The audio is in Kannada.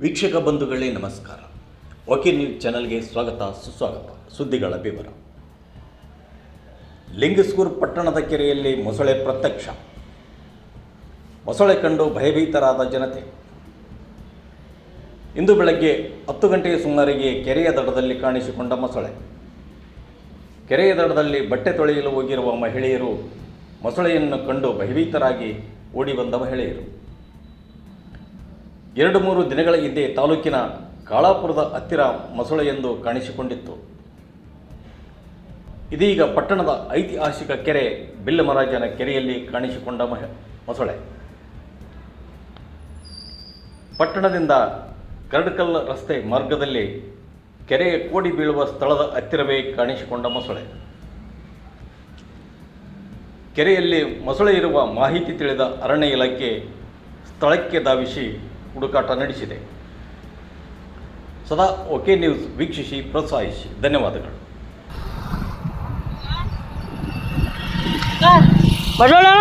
ವೀಕ್ಷಕ ಬಂಧುಗಳೇ ನಮಸ್ಕಾರ. ಓಕೆ ನ್ಯೂಸ್ ಚಾನಲ್ಗೆ ಸ್ವಾಗತ ಸುಸ್ವಾಗತ. ಸುದ್ದಿಗಳ ವಿವರ. ಲಿಂಗಸ್ಗೂರು ಪಟ್ಟಣದ ಕೆರೆಯಲ್ಲಿ ಮೊಸಳೆ ಪ್ರತ್ಯಕ್ಷ. ಮೊಸಳೆ ಕಂಡು ಭಯಭೀತರಾದ ಜನತೆ. ಇಂದು ಬೆಳಗ್ಗೆ 10 ಗಂಟೆಯ ಸುಮಾರಿಗೆ ಕೆರೆಯ ದಡದಲ್ಲಿ ಕಾಣಿಸಿಕೊಂಡ ಮೊಸಳೆ. ಕೆರೆಯ ದಡದಲ್ಲಿ ಬಟ್ಟೆ ತೊಳೆಯಲು ಹೋಗಿರುವ ಮಹಿಳೆಯರು ಮೊಸಳೆಯನ್ನು ಕಂಡು ಭಯಭೀತರಾಗಿ ಓಡಿ ಬಂದ ಮಹಿಳೆಯರು 2-3 ದಿನಗಳ ಹಿಂದೆ ತಾಲೂಕಿನ ಕಾಳಾಪುರದ ಹತ್ತಿರ ಮೊಸಳೆಯೊಂದು ಕಾಣಿಸಿಕೊಂಡಿತ್ತು. ಇದೀಗ ಪಟ್ಟಣದ ಐತಿಹಾಸಿಕ ಕೆರೆ ಬಿಲ್ಲಮರಾಜನ ಕೆರೆಯಲ್ಲಿ ಕಾಣಿಸಿಕೊಂಡ ಮೊಸಳೆ. ಪಟ್ಟಣದಿಂದ ಕರಡ್ಕಲ್ ರಸ್ತೆ ಮಾರ್ಗದಲ್ಲಿ ಕೆರೆಯ ಕೋಡಿ ಬೀಳುವ ಸ್ಥಳದ ಹತ್ತಿರವೇ ಕಾಣಿಸಿಕೊಂಡ ಮೊಸಳೆ. ಕೆರೆಯಲ್ಲಿ ಮೊಸಳೆ ಇರುವ ಮಾಹಿತಿ ತಿಳಿದ ಅರಣ್ಯ ಇಲಾಖೆ ಸ್ಥಳಕ್ಕೆ ಧಾವಿಸಿ ಹುಡುಕಾಟ ನಡೆಸಿದೆ. ಸದಾ ಓಕೆ ನ್ಯೂಸ್ ವೀಕ್ಷಿಸಿ ಪ್ರೋತ್ಸಾಹಿಸಿ. ಧನ್ಯವಾದಗಳು. ಮೊಸಳೆ